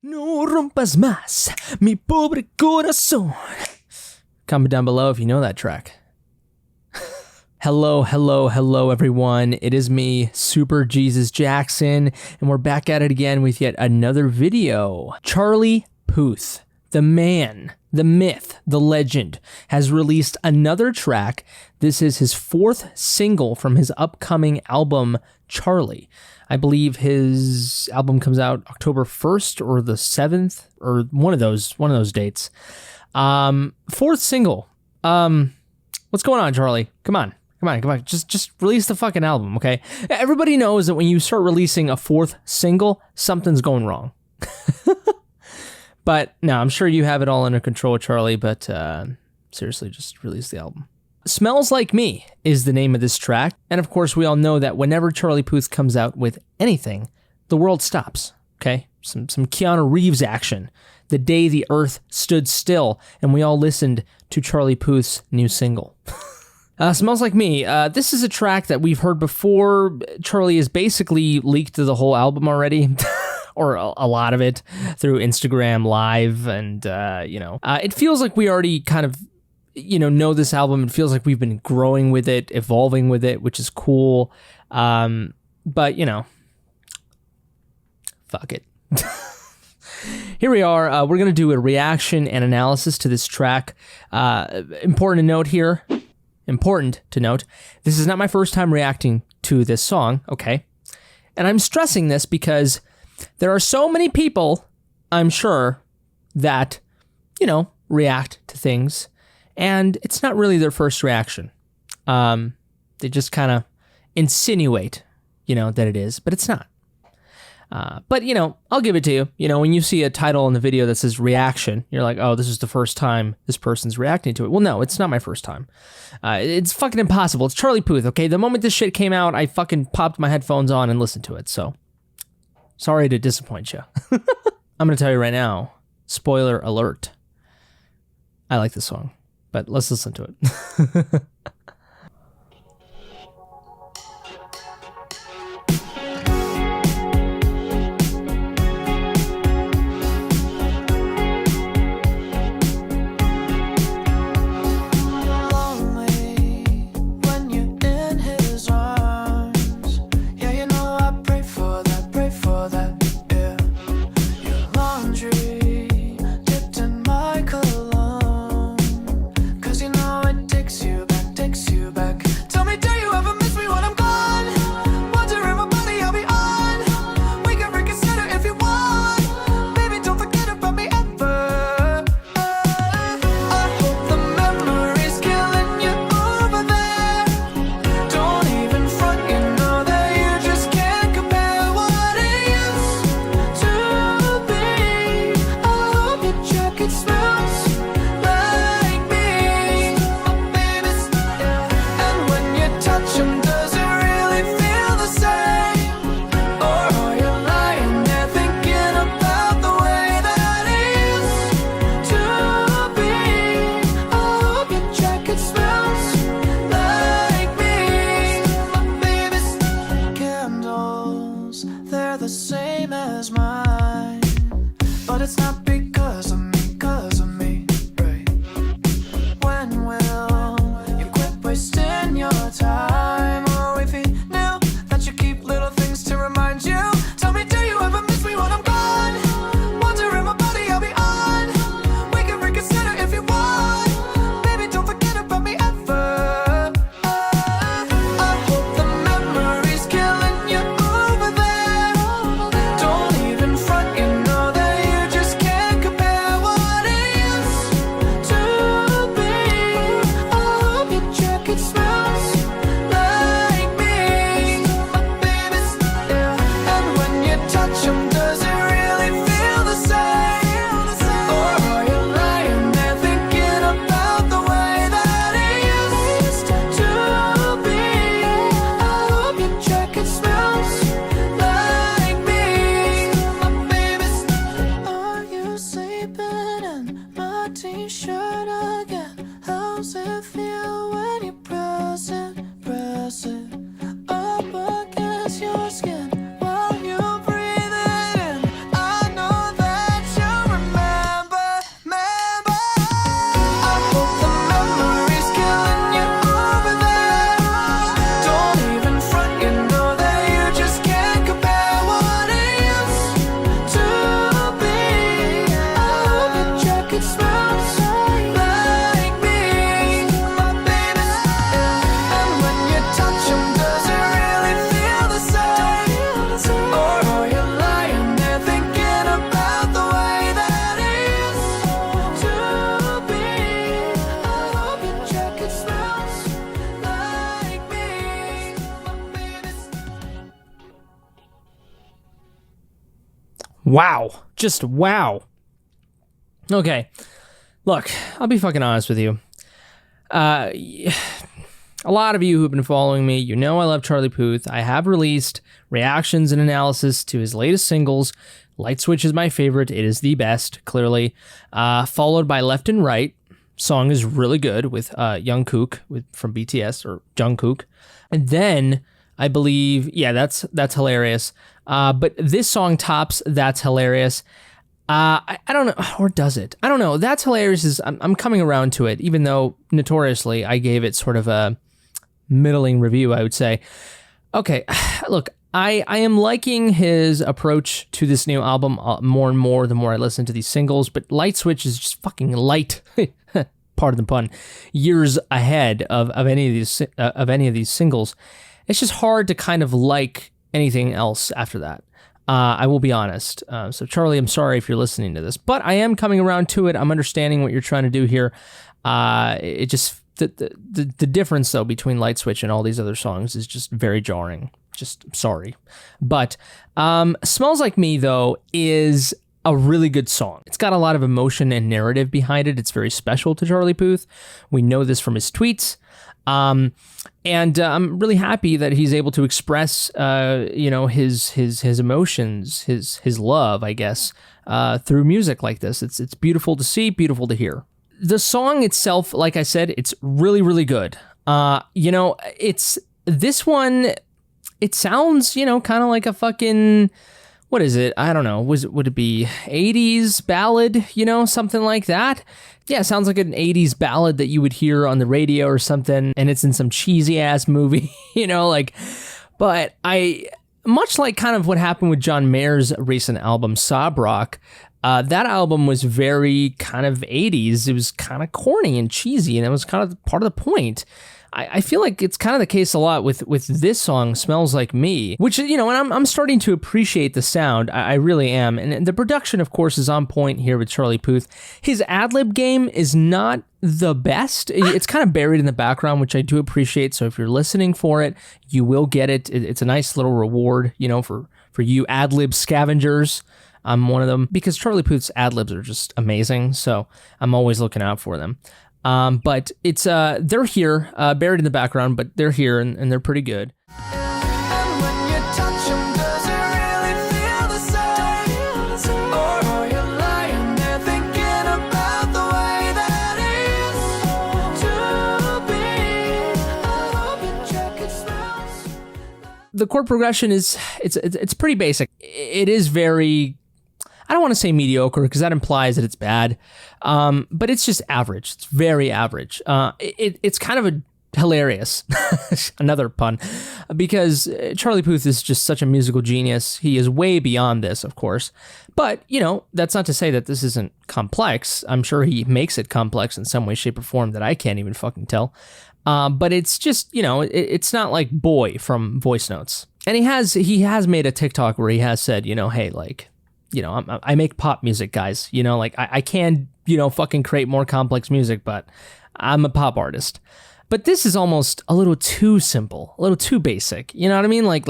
No rompas más mi pobre corazón. Comment down below if you know that track. Hello, everyone. It is me, Super Jesus Jackson, and we're back at it again with yet another video. Charlie Puth, the man, the myth, the legend, has released another track. This is his fourth single from his upcoming album, Charlie. I believe his album comes out October 1st or the 7th, or one of those dates. Fourth single. What's going on, Charlie? Come on. Just release the fucking album, okay? Everybody knows that when you start releasing a fourth single, something's going wrong. But no, I'm sure you have it all under control, Charlie, but seriously, just release the album. Smells Like Me is the name of this track, and of course we all know that whenever Charlie Puth comes out with anything, the world stops, okay? Some Keanu Reeves action. The day the earth stood still, and we all listened to Charlie Puth's new single. Smells Like Me. This is a track that we've heard before. Charlie has basically leaked the whole album already, or a lot of it, through Instagram Live, and, it feels like we already kind of, know this album. It feels like we've been growing with it, evolving with it, which is cool. But, fuck it. Here we are. We're going to do a reaction and analysis to this track. Important to note, this is not my first time reacting to this song, okay? And I'm stressing this because there are so many people, I'm sure, that, react to things, and it's not really their first reaction. They just kind of insinuate, that it is, but it's not. But, I'll give it to you. When you see a title in the video that says reaction, you're like, oh, this is the first time this person's reacting to it. Well, no, it's not my first time. It's fucking impossible. It's Charlie Puth, okay? The moment this shit came out, I fucking popped my headphones on and listened to it, so sorry to disappoint you. I'm going to tell you right now, spoiler alert, I like this song, but let's listen to it. But it's not because of me, right? When will you quit wasting your time? Or if you knew that you keep little things to remind you, tell me, do you ever miss me when I'm gone? Wondering my body I'll be on. We can reconsider if you want. Baby, don't forget about me ever. I hope the memory's killing you over there. Don't even front, you know that you just can't compare what it used to be. I hope your jacket smells like me, my baby's, yeah. And when you touch 'em, does it really feel the same? Or are you lying there thinking about the way that it used to be? I hope your jacket smells like me, my baby's. Are you sleeping in my t-shirt again? How's it feel when you press it up against your skin while you breathe it in? I know that Wow. Just wow. Okay. Look, I'll be fucking honest with you. A lot of you who've been following me, you know I love Charlie Puth. I have released reactions and analysis to his latest singles. Light Switch is my favorite. It is the best, clearly. Followed by Left and Right. Song is really good with Jungkook from BTS, or Jungkook. And then I believe, yeah, that's hilarious. But this song tops That's Hilarious. I don't know, or does it? I don't know. That's Hilarious is, I'm coming around to it, even though notoriously I gave it sort of a middling review, I would say. Okay, look, I am liking his approach to this new album more and more the more I listen to these singles, but Light Switch is just fucking light, pardon the pun, years ahead of any of these singles. It's just hard to kind of like anything else after that. I will be honest. So Charlie, I'm sorry if you're listening to this, but I am coming around to it. I'm understanding what you're trying to do here. It just the difference though between Light Switch and all these other songs is just very jarring. Just sorry. But Smells Like Me though is a really good song. It's got a lot of emotion and narrative behind it. It's very special to Charlie Puth. We know this from his tweets. And I'm really happy that he's able to express, his emotions, his love, I guess, through music like this. It's beautiful to see, beautiful to hear. The song itself, like I said, it's really, really good. It's this one. It sounds, kind of like a fucking, what is it? I don't know. Would it be 80s ballad, something like that? Yeah, it sounds like an 80s ballad that you would hear on the radio or something, and it's in some cheesy ass movie, but much like kind of what happened with John Mayer's recent album, Sob Rock, that album was very kind of 80s. It was kind of corny and cheesy, and it was kind of part of the point. I feel like it's kind of the case a lot with this song, Smells Like Me, which, and I'm starting to appreciate the sound. I really am. And the production, of course, is on point here with Charlie Puth. His ad-lib game is not the best. It's kind of buried in the background, which I do appreciate. So if you're listening for it, you will get it. It's a nice little reward, for you ad-lib scavengers. I'm one of them because Charlie Puth's ad-libs are just amazing. So I'm always looking out for them. But it's they're here, buried in the background, but they're here and they're pretty good. And when you touch 'em, does it really feel the same? Or are you lying there thinking about the way that it used to be? I hope your jacket smells. The chord progression it's pretty basic. It is very, I don't want to say mediocre because that implies that it's bad, but it's just average. It's very average. It's kind of a hilarious, another pun, because Charlie Puth is just such a musical genius. He is way beyond this, of course, but that's not to say that this isn't complex. I'm sure he makes it complex in some way, shape, or form that I can't even fucking tell. But it's just, it's not like Boy from Voice Notes. And he has made a TikTok where he has said, hey, like, I make pop music, guys. I can, fucking create more complex music, but I'm a pop artist. But this is almost a little too simple, a little too basic. You know what I mean? Like.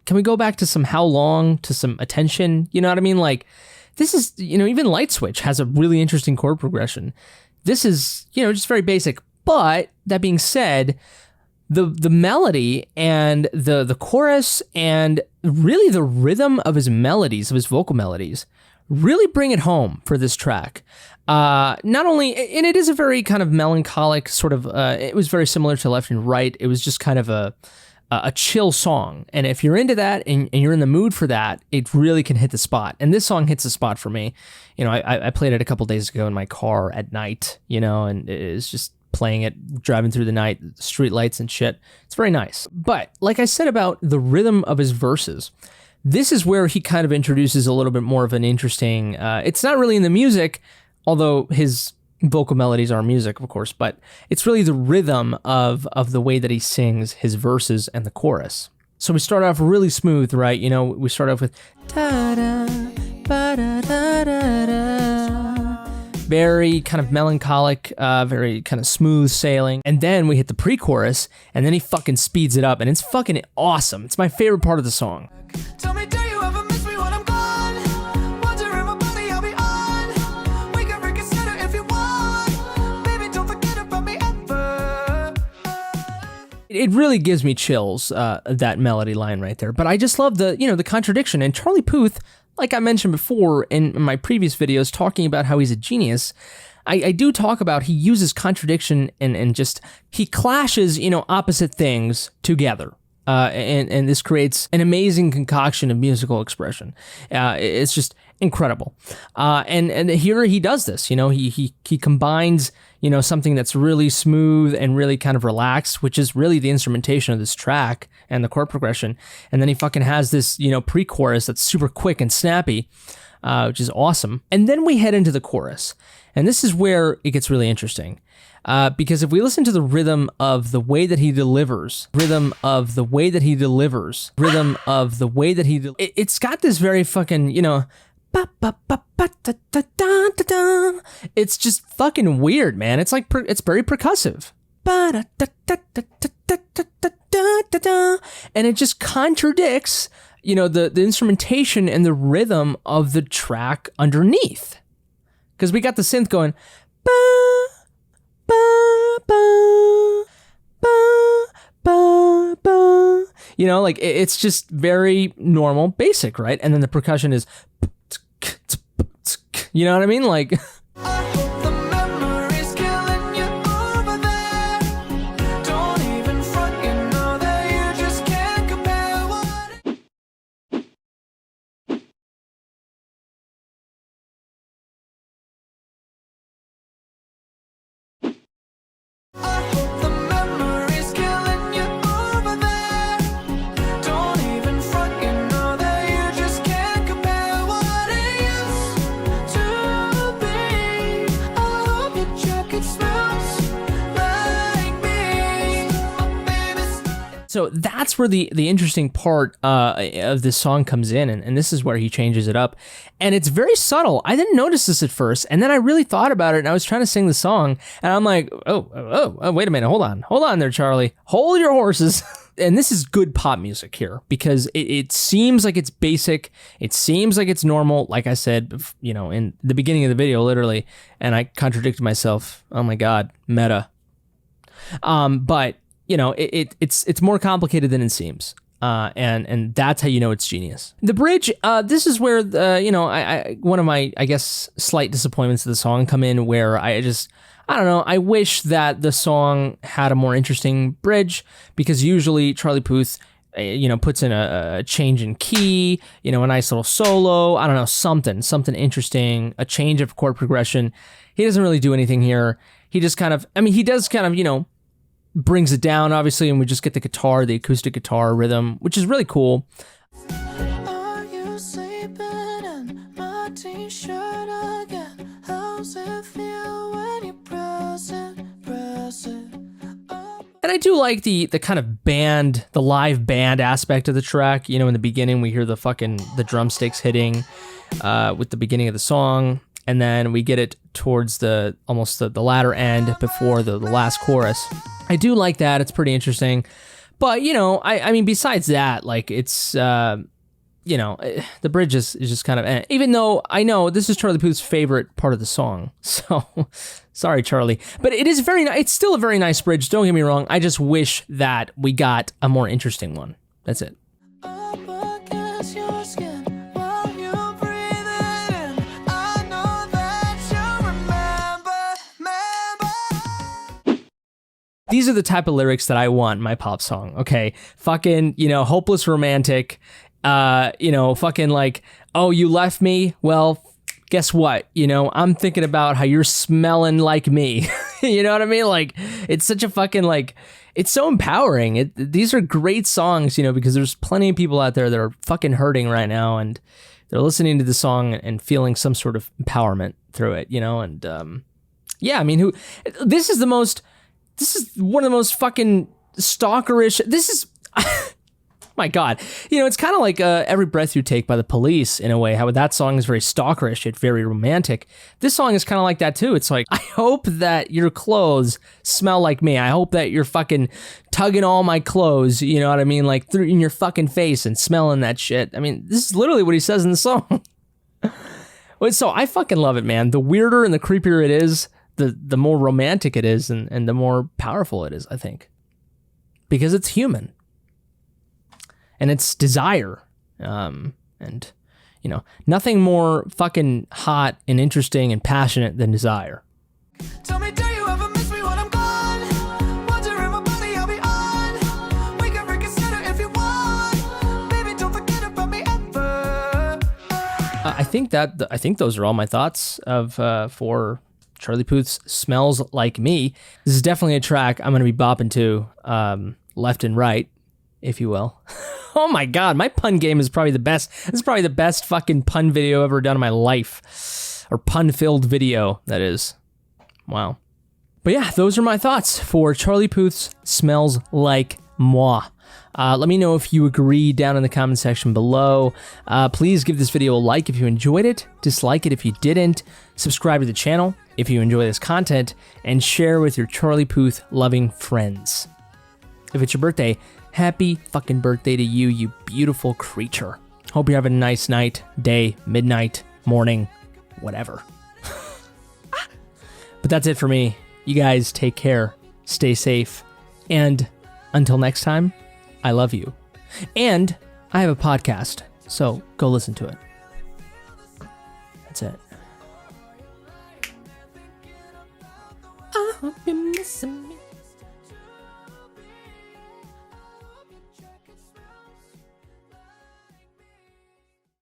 Can we go back to some How Long, to some Attention? You know what I mean? Like, this is, even Light Switch has a really interesting chord progression. This is, just very basic. But that being said, the melody and the chorus and really the rhythm of his melodies, of his vocal melodies, really bring it home for this track. Not only, and it is a very kind of melancholic sort of, it was very similar to Left and Right. It was just kind of a chill song. And if you're into that and you're in the mood for that, it really can hit the spot. And this song hits the spot for me. I played it a couple days ago in my car at night, and it's just playing it, driving through the night, street lights and shit. It's very nice. But like I said about the rhythm of his verses, this is where he kind of introduces a little bit more of an interesting, it's not really in the music, although his vocal melodies are music, of course, but it's really the rhythm of the way that he sings his verses and the chorus. So we start off really smooth, right? We start off with ta-da, ba-da-da-da-da, Very kind of melancholic, very kind of smooth sailing. And then we hit the pre-chorus, and then he fucking speeds it up, and it's fucking awesome. It's my favorite part of the song. Tell me, do you ever miss me when I'm gone? Wonder if my body I'll be on. We can reconsider if you want. Baby, don't forget about me ever. It really gives me chills, that melody line right there. But I just love the, the contradiction. And Charlie Puth, like I mentioned before in my previous videos, talking about how he's a genius, I do talk about he uses contradiction and just, he clashes, opposite things together. And this creates an amazing concoction of musical expression. It's just incredible. And here he does this, he combines, something that's really smooth and really kind of relaxed, which is really the instrumentation of this track and the chord progression. And then he fucking has this, pre-chorus that's super quick and snappy, which is awesome. And then we head into the chorus. And this is where it gets really interesting. Because if we listen to the rhythm of the way that he delivers, it's got this very fucking, it's just fucking weird, man. It's like, it's very percussive. And it just contradicts, the instrumentation and the rhythm of the track underneath. Because we got the synth going, it's just very normal, basic, right? And then the percussion is, you know what I mean? Like, I hope the memory's killing you over there. Don't even front, you know that you just can't compare what. I hope the memory's killing you over there. Don't even front, you know that you just can't compare what it used to be. I hope your jacket smells like me. Oh, baby, so that's where the interesting part of this song comes in, and this is where he changes it up. And it's very subtle. I didn't notice this at first, and then I really thought about it, and I was trying to sing the song, and I'm like, oh, wait a minute, hold on there, Charlie. Hold your horses. And this is good pop music here, because it seems like it's basic, it seems like it's normal, like I said, in the beginning of the video, literally, and I contradicted myself. Oh my God, meta. But it's more complicated than it seems. And that's how you know it's genius. The bridge, this is where one of my, I guess, slight disappointments of the song come in, where I don't know, I wish that the song had a more interesting bridge, because usually Charlie Puth, puts in a change in key, a nice little solo, I don't know, something interesting, a change of chord progression. He doesn't really do anything here. He just kind of, he does kind of, brings it down, obviously, and we just get the acoustic guitar rhythm, which is really cool. are you sleeping in my t-shirt again? How's it feel when you press it up? And I do like the kind of band, the live band aspect of the track. In the beginning, we hear the drumsticks hitting with the beginning of the song, and then we get it towards almost the latter end before the last chorus. I do like that. It's pretty interesting. But, I mean, besides that, like, it's, the bridge is just kind of, even though I know this is Charlie Puth's favorite part of the song. So, sorry, Charlie. But it is it's still a very nice bridge. Don't get me wrong. I just wish that we got a more interesting one. That's it. Up against your skin while you breathe it in. I know that you remember. These are the type of lyrics that I want in my pop song, okay? Fucking, hopeless romantic, fucking like, oh, you left me? Well, guess what? I'm thinking about how you're smelling like me. You know what I mean? Like, it's such a fucking, like, it's so empowering. These are great songs, because there's plenty of people out there that are fucking hurting right now, and they're listening to the song and feeling some sort of empowerment through it, and, yeah, I mean, this is one of the most fucking stalkerish, My God. You know, it's kind of like Every Breath You Take by The Police in a way, how that song is very stalkerish yet very romantic. This song is kind of like that too. It's like, I hope that your clothes smell like me. I hope that you're fucking tugging all my clothes, you know what I mean? Like through in your fucking face and smelling that shit. I mean, this is literally what he says in the song. So I fucking love it, man. The weirder and the creepier it is, the more romantic it is and the more powerful it is, I think. Because it's human. And it's desire. And, you know, nothing more fucking hot and interesting and passionate than desire. Tell me, do you ever miss me when I'm gone? Wonder if my body I'll be on. We can reconsider if you want. Baby, don't forget about me ever. I think those are all my thoughts of for Charlie Puth's Smells Like Me. This is definitely a track I'm going to be bopping to left and right, if you will. Oh my God, my pun game is probably the best. This is probably the best fucking pun video ever done in my life. Or pun-filled video, that is. Wow. But yeah, those are my thoughts for Charlie Puth's Smells Like Moi. Let me know if you agree down in the comment section below. Please give this video a like if you enjoyed it, dislike it if you didn't, subscribe to the channel if you enjoy this content, and share with your Charlie Puth loving friends. If it's your birthday, happy fucking birthday to you, you beautiful creature. Hope you're having a nice night, day, midnight, morning, whatever. But that's it for me. You guys take care, stay safe, and until next time, I love you. And I have a podcast, so go listen to it. That's it. I hope you're missing me.